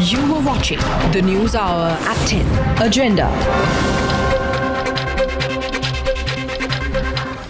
You were watching the News Hour at 10. Agenda.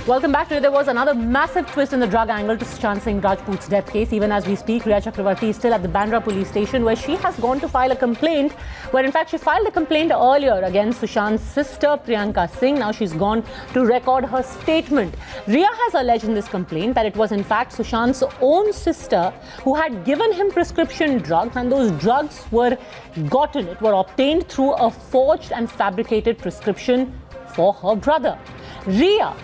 Welcome back. Today there was another massive twist in the drug angle to Sushant Singh Rajput's death case. Even as we speak, Rhea Chakravarti is still at the Bandra police station where she has gone to file a complaint, where in fact she filed a complaint earlier against Sushant's sister Priyanka Singh. Now she's gone to record her statement. Rhea has alleged in this complaint that it was in fact Sushant's own sister who had given him prescription drugs, and those drugs were obtained through a forged and fabricated prescription for her brother. Rhea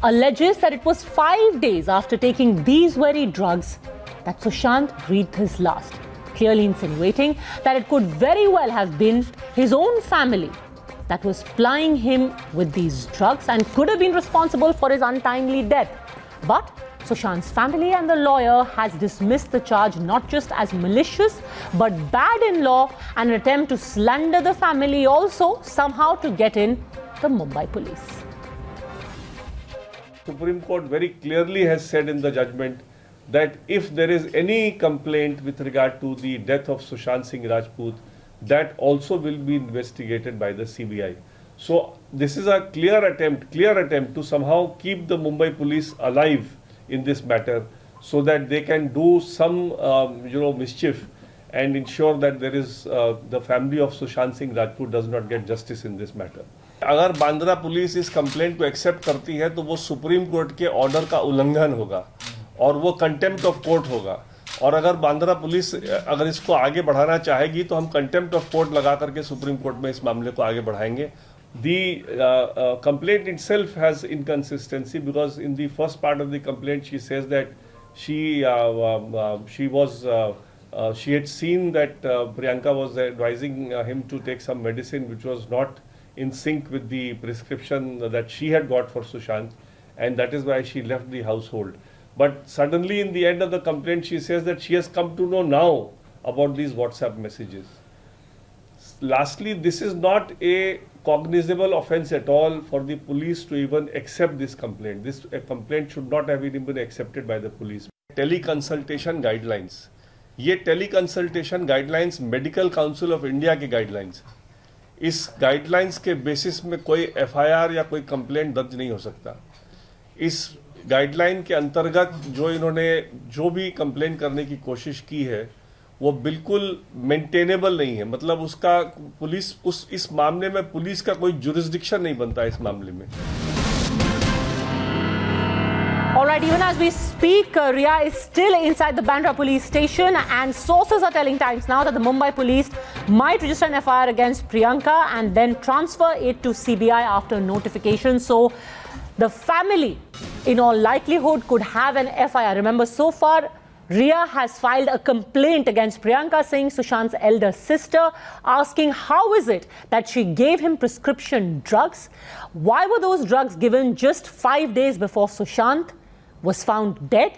alleges that it was 5 days after taking these very drugs that Sushant breathed his last, clearly insinuating that it could very well have been his own family that was plying him with these drugs and could have been responsible for his untimely death. But Sushant's family and the lawyer has dismissed the charge not just as malicious but bad in law, and an attempt to slander the family also somehow to get in the Mumbai police. Supreme Court very clearly has said in the judgment that if there is any complaint with regard to the death of Sushant Singh Rajput, that also will be investigated by the CBI. So this is a clear attempt to somehow keep the Mumbai police alive in this matter, so that they can do some mischief and ensure that there is the family of Sushant Singh Rajput does not get justice in this matter. अगर Bandra police इस complaint को accept करती है तो वो supreme court के order का उल्लंघन होगा और वो कंटेम्प्ट ऑफ कोर्ट होगा, और अगर बांद्रा पुलिस अगर इसको आगे बढ़ाना चाहेगी तो हम कंटेम्प्ट ऑफ कोर्ट लगा करके सुप्रीम कोर्ट में इस मामले को आगे बढ़ाएंगे. The complaint itself has inconsistency, because in the first part of the complaint she says that she had seen that Priyanka was advising him to take some medicine which was not in sync with the prescription that she had got for Sushant, and that is why she left the household. But suddenly in the end of the complaint she says that she has come to know now about these WhatsApp messages. Lastly, this is not a cognizable offence at all for the police to even accept this complaint. This complaint should not have even been accepted by the police. Teleconsultation guidelines. ये teleconsultation guidelines medical council of India के guidelines, इस guidelines के basis में कोई FIR या कोई complaint दर्ज नहीं हो सकता. इस गाइडलाइन के अंतर्गत जो भी कंप्लेंट करने की कोशिश की है वो बिल्कुल मेंटेनेबल नहीं है. मतलब उसका पुलिस इस मामले में पुलिस का कोई जुरिस्डिक्शन नहीं बनता इस मामले में. All right, even as we speak, Rhea is still inside the Bandra police station, and sources are telling Times Now that the Mumbai police might register an FIR against Priyanka and then transfer it to CBI after notification. So the family, in all likelihood, could have an FIR. Remember, so far, Rhea has filed a complaint against Priyanka Singh, Sushant's elder sister, asking how is it that she gave him prescription drugs? Why were those drugs given just 5 days before Sushant was found dead?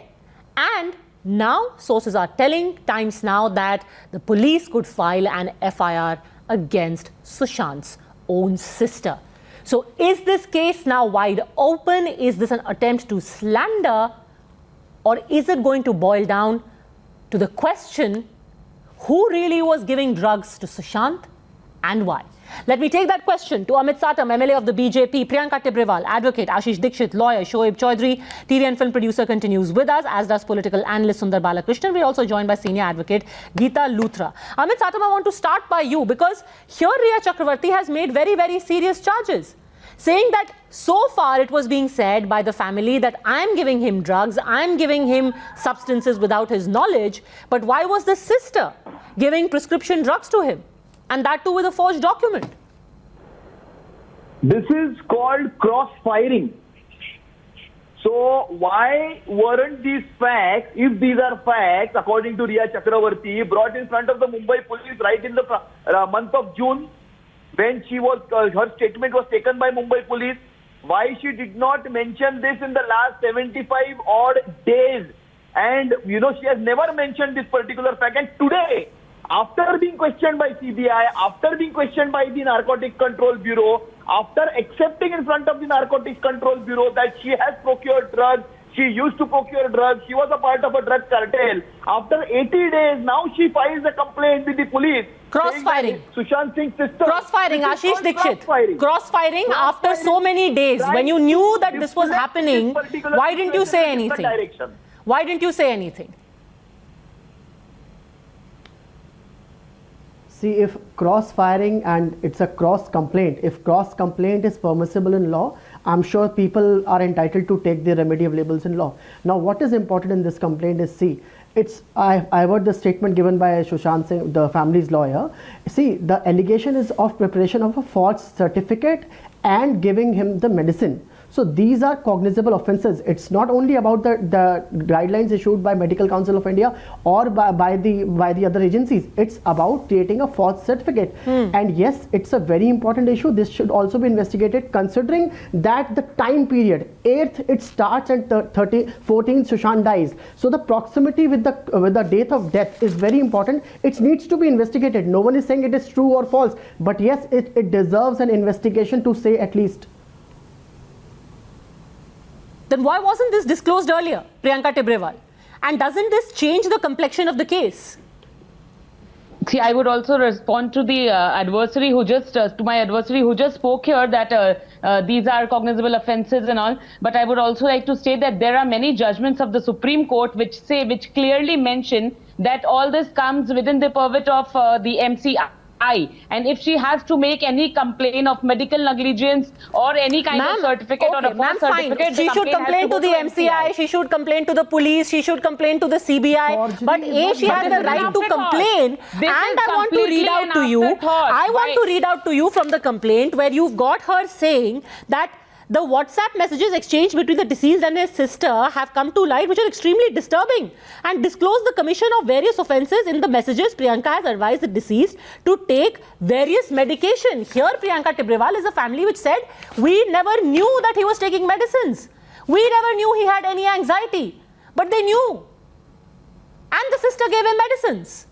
And now sources are telling Times Now that the police could file an FIR against Sushant's own sister. So is this case now wide open? Is this an attempt to slander? Or is it going to boil down to the question, who really was giving drugs to Sushant and why? Let me take that question to Amit Satam, MLA of the BJP, Priyanka Tibrewal, advocate, Ashish Dikshit, lawyer, Shoaib Chaudhary, TV and film producer continues with us, as does political analyst Sundar Balakrishnan. We're also joined by senior advocate Geeta Luthra. Amit Satam, I want to start by you, because here Rhea Chakravarti has made very, very serious charges, saying that so far it was being said by the family that I'm giving him drugs, I'm giving him substances without his knowledge, but why was the sister giving prescription drugs to him? And that too with a forged document. This is called cross-firing. So why weren't these facts, if these are facts, according to Rhea Chakravarti, brought in front of the Mumbai police right in the month of June, when her statement was taken by Mumbai police? Why she did not mention this in the last 75 odd days? And she has never mentioned this particular fact. And today, after being questioned by CBI, after being questioned by the Narcotics Control Bureau, after accepting in front of the Narcotics Control Bureau that she has procured drugs, She used to procure drugs. She was a part of a drug cartel. After 80 days, now she files a complaint with the police. Crossfiring. Sushant Singh's sister. Crossfiring, This is Ashish called Dikshit. crossfiring. Crossfiring after so many days. When you knew that this was happening, why didn't you say anything? Why didn't you say anything? See, if cross-firing and it's a cross-complaint, if cross-complaint is permissible in law, I'm sure people are entitled to take their remedial labels in law. Now, what is important in this complaint is, see, I heard the statement given by Sushant Singh, the family's lawyer. See, the allegation is of preparation of a false certificate and giving him the medicine. So these are cognizable offences. It's not only about the guidelines issued by Medical Council of India or by the other agencies. It's about creating a false certificate. And yes, it's a very important issue. This should also be investigated, considering that the time period, 8th it starts and 14th Sushant dies. So the proximity with the date of death is very important. It needs to be investigated. No one is saying it is true or false, but yes, it deserves an investigation, to say at least. Then why wasn't this disclosed earlier, Priyanka Tibrewal? And doesn't this change the complexion of the case? See, I would also respond to the adversary who just spoke here that these are cognizable offences and all. But I would also like to state that there are many judgments of the Supreme Court which clearly mention that all this comes within the purview of the MCI. And if she has to make any complaint of medical negligence or any kind of certificate or a false certificate, she should complain to the MCI, she should complain to the police, she should complain to the CBI. But she has the right to complain. And I want to read out to you, from the complaint where you've got her saying that the WhatsApp messages exchanged between the deceased and his sister have come to light, which are extremely disturbing, and disclose the commission of various offences. In the messages, Priyanka has advised the deceased to take various medication. Here, Priyanka Tibrewal is a family which said, we never knew that he was taking medicines. We never knew he had any anxiety. But they knew. And the sister gave him medicines.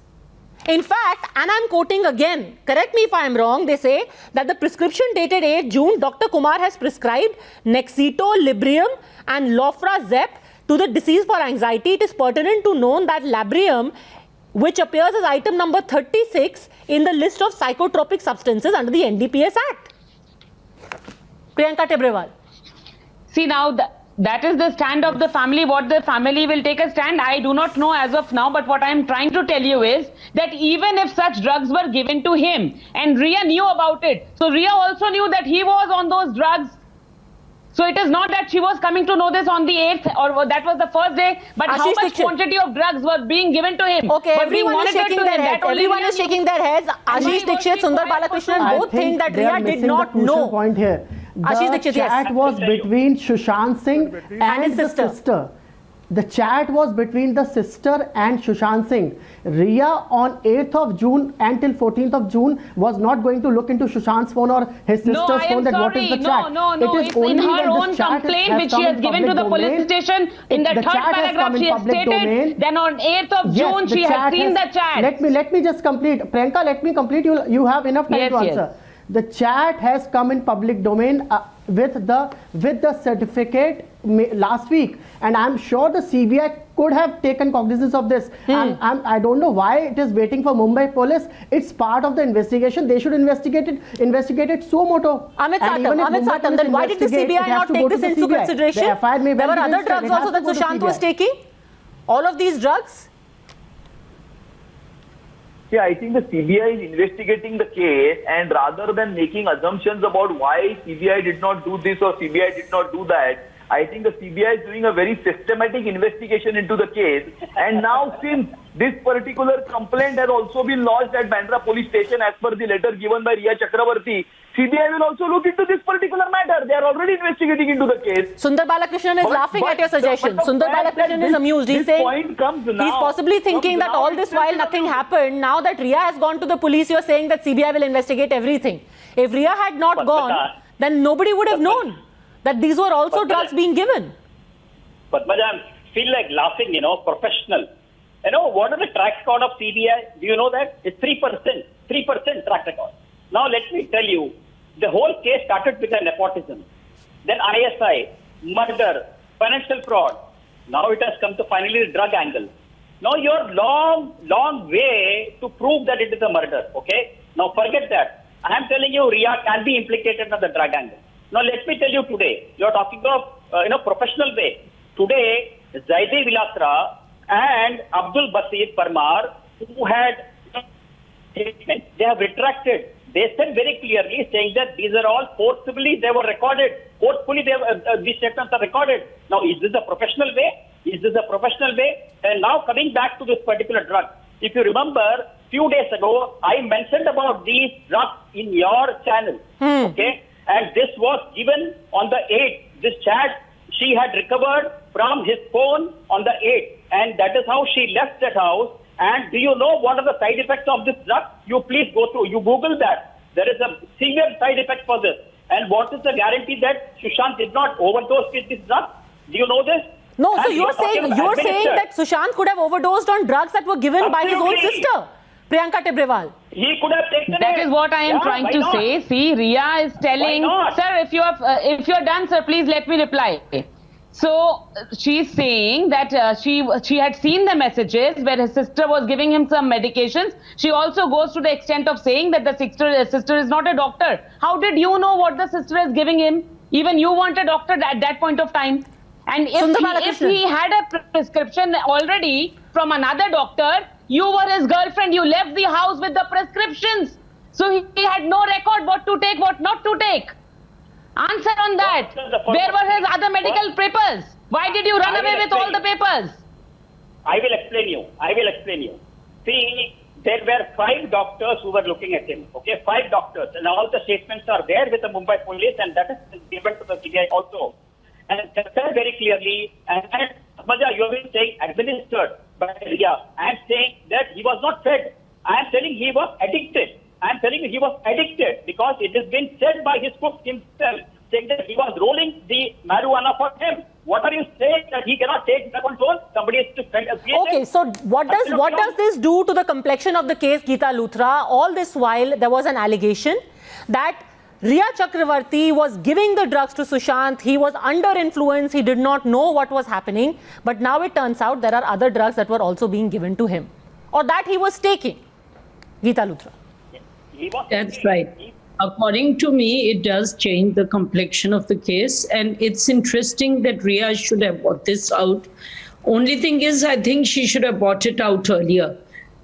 In fact, and I'm quoting again, correct me if I'm wrong, they say that the prescription dated 8 June, Dr. Kumar has prescribed Nexito, Librium and Lofrazep to the deceased for anxiety. It is pertinent to know that Librium, which appears as item number 36 in the list of psychotropic substances under the NDPS Act. Priyanka Tibrewal. See, now that is the stand of the family. What the family will take a stand, I do not know as of now. But what I am trying to tell you is that even if such drugs were given to him and Ria knew about it, so Ria also knew that he was on those drugs. So it is not that she was coming to know this on the 8th or that was the first day, but Ashish, how much quantity of drugs were being given to him. Okay, everyone is shaking their heads. Everyone is shaking their heads. Ashish Dikshit, Sundar Balakrishnan both think that Ria did not know. Point here. The chat was between Sushant Singh and his sister. The chat was between the sister and Sushant Singh. Ria on 8th of June until 14th of June was not going to look into Sushant's phone or his sister's phone. That what is the chat? No, it's in her own complaint which she has given to the police station. In the third paragraph she has stated, then on 8th of June she has seen the chat. Let me just complete. Priyanka, let me complete. You have enough time to answer. The chat has come in public domain with the certificate last week, and I'm sure the CBI could have taken cognizance of this. I don't know why it is waiting for Mumbai police. It's part of the investigation. They should investigate it suo moto. Amit Satam, then why did the CBI not take this into consideration? There were other drugs also that Sushant was taking. All of these drugs. Yeah, I think the CBI is investigating the case, and rather than making assumptions about why CBI did not do this or CBI did not do that, I think the CBI is doing a very systematic investigation into the case. And now, since this particular complaint has also been lodged at Bandra police station as per the letter given by Ria Chakravarti, CBI will also look into this particular matter. They are already investigating into the case. Sundar Balakrishnan is laughing at your suggestion. Sundar Balakrishnan is amused. He's saying, he's possibly thinking that all this while nothing happened. Now that Ria has gone to the police, you're saying that CBI will investigate everything. If Ria had not gone, then nobody would have known that these were also drugs being given. But I feel like laughing, professional. What is the track record of CBI? Do you know that? It's 3%. 3% track record. Now let me tell you, the whole case started with a nepotism. Then ISI, murder, financial fraud. Now it has come to finally the drug angle. Now you're long way to prove that it is a murder. Okay. Now forget that. I am telling you, Riya can be implicated on the drug angle. Now let me tell you today. You are talking of professional way. Today, Zaidi Vilasra and Abdul Basir Parmar, who had statements, they have retracted. They said very clearly, saying that these are all forcibly, they were recorded. Forcefully, these statements are recorded. Now, is this a professional way? Is this a professional way? And now coming back to this particular drug. If you remember, few days ago, I mentioned about these drugs in your channel. Okay? And this was given on the 8th. This chat she had recovered from his phone on the 8th. And that is how she left that house. And do you know what are the side effects of this drug? You please go through. You Google that. There is a severe side effect for this. And what is the guarantee that Sushant did not overdose with this drug? Do you know this? No, so And you're saying that Sushant could have overdosed on drugs that were given by his own Absolutely. sister, Priyanka Tibrewal. He could have taken That it. is what I am Yeah, trying why to not? say. See, Riya is telling, not? sir, if you are done, sir, please let me reply. So she's saying that she had seen the messages where his sister was giving him some medications. She also goes to the extent of saying that the sister is not a doctor. How did you know what the sister is giving him? Even you want a doctor at that point of time. And if he had a prescription already from another doctor, you were his girlfriend. You left the house with the prescriptions. So he had no record what to take, what not to take. Answer on that. Where were his other medical papers? Why did you run away with all the papers? I will explain you. See, there were 5 doctors who were looking at him. Okay, 5 doctors. And all the statements are there with the Mumbai police, and that is given to the CBI also. And that said very clearly, and Maja, you have been saying administered by Riya. I am saying that he was not fed. I am telling he was addicted. I am telling you he was addicted because it has been said by his cook himself, saying that he was rolling the marijuana for him. What are you saying, that he cannot take the control? Somebody is to fed against Okay, him? so what does this do to the complexion of the case, Geeta Luthra? All this while there was an allegation that Riya Chakravarti was giving the drugs to Sushant. He was under influence. He did not know what was happening. But now it turns out there are other drugs that were also being given to him, or that he was taking. Geeta Luthra. That's right. According to me, it does change the complexion of the case. And it's interesting that Riya should have brought this out. Only thing is, I think she should have brought it out earlier.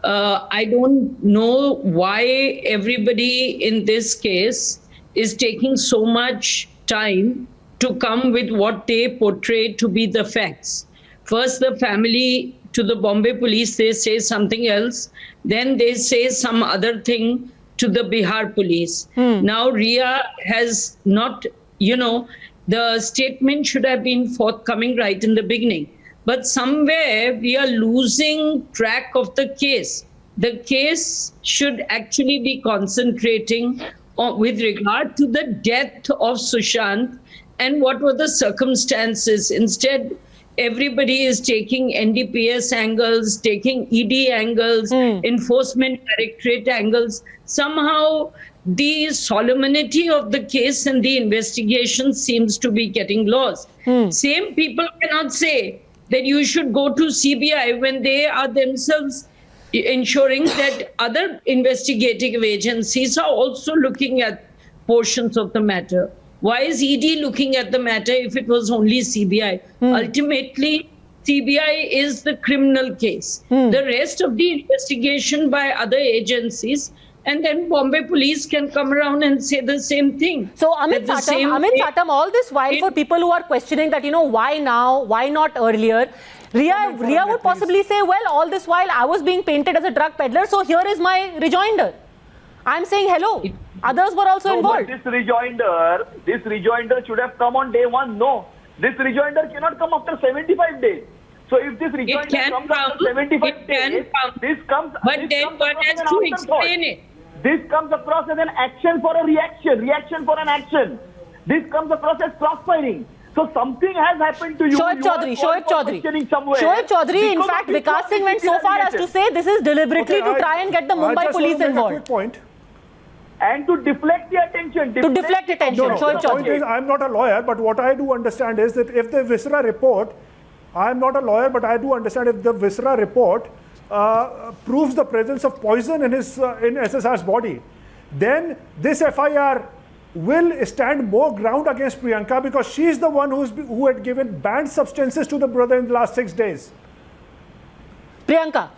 I don't know why everybody in this case is taking so much time to come with what they portray to be the facts. First, the family to the Bombay police, they say something else. Then they say some other thing to the Bihar police. Now, Riya has not, the statement should have been forthcoming right in the beginning. But somewhere we are losing track of the case. The case should actually be concentrating with regard to the death of Sushant and what were the circumstances. Instead, everybody is taking NDPS angles, taking ED angles, Enforcement Directorate angles. Somehow, the solemnity of the case and the investigation seems to be getting lost. Same people cannot say that you should go to CBI when they are themselves ensuring that other investigative agencies are also looking at portions of the matter. Why is ED looking at the matter if it was only CBI? Ultimately, CBI is the criminal case. The rest of the investigation by other agencies, and then Bombay police can come around and say the same thing. So Amit Satam, all this while for people who are questioning that, why now, why not earlier, Riya would possibly say, well, all this while I was being painted as a drug peddler, so here is my rejoinder. I'm saying hello. Others were also involved. But this rejoinder should have come on day 1. No, this rejoinder cannot come after 75 days. So if this rejoinder comes after 75 days, this comes. But then one has to explain it. This comes across as an action for a reaction for an action. This comes across as crossfiring. So something has happened to you. Shoaib Chaudhary, in fact, Vikas Singh went so far as to say this is deliberately to try and get the Mumbai police involved. And to deflect the attention. Shoaib Chaudhary. The point is, I'm not a lawyer, but what I do understand is that if the Visra report I am not a lawyer, but I do understand if the viscera report proves the presence of poison in SSR's body, then this FIR will stand more ground against Priyanka, because she is the one who had given banned substances to the brother in the last 6 days. Priyanka,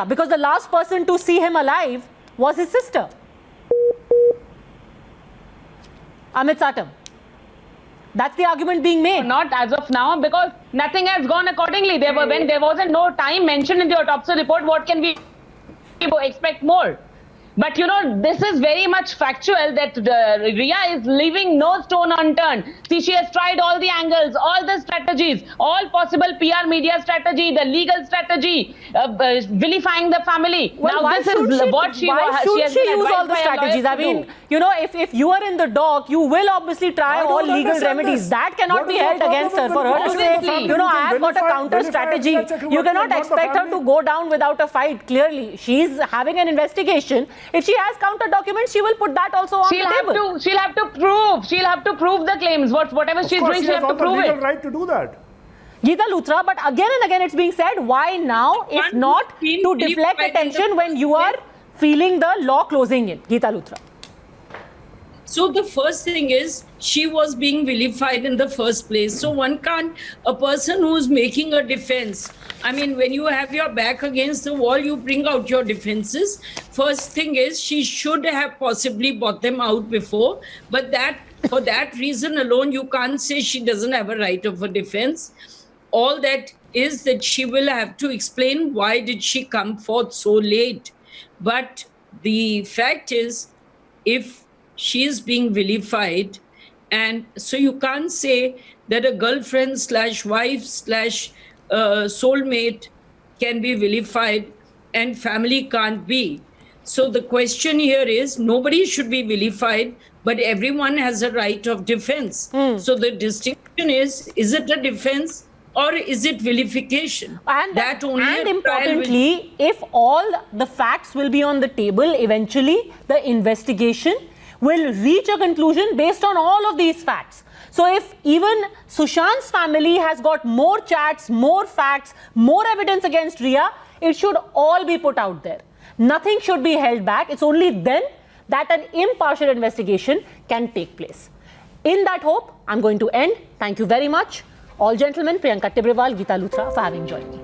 because the last person to see him alive was his sister. Amit Satam. That's the argument being made. Not as of now, because nothing has gone accordingly. When there wasn't no time mentioned in the autopsy report, what can we expect more? But you know, this is very much factual that Riya is leaving no stone unturned. See, she has tried all the angles, all the strategies, all possible PR media strategy, the legal strategy, vilifying the family. Well, now, this is what she has she been use all the advised by a lawyer strategies? I to mean, do. you know, if you are in the dock, you will obviously try I all don't legal understand remedies. this. That cannot What be is the held problem against her. with For her to vilifying say, the you know, I have got a family? counter strategy. Vilify Chakravarti, You cannot not the expect her to family. go down without a fight. Clearly, she's having an investigation. If she has counter documents, she will put that also on the table. She'll have to prove the claims. Whatever she's doing, she'll have to prove She has all the legal it. right to do that. Geeta Luthra, but again and again it's being said, why now, if Can't not be to deflect vilified in the attention when you are first feeling the law closing in? Geeta Luthra. So the first thing is, she was being vilified in the first place. So one can't, a person who's making a defense, I mean, when you have your back against the wall, you bring out your defenses. First thing is, she should have possibly bought them out before, but for that reason alone, you can't say she doesn't have a right of a defense. All that is that she will have to explain why did she come forth so late. But the fact is, if she is being vilified, and so you can't say that a girlfriend / wife / soulmate can be vilified and family can't be. So the question here is, nobody should be vilified, but everyone has a right of defense. So the distinction is it a defense or is it vilification? And that only and a trial will- importantly, if all the facts will be on the table, eventually the investigation will reach a conclusion based on all of these facts. So if even Sushant's family has got more chats, more facts, more evidence against Riya, it should all be put out there. Nothing should be held back. It's only then that an impartial investigation can take place. In that hope, I'm going to end. Thank you very much. All gentlemen, Priyanka Tibrewal, Geeta Luthra for having joined me.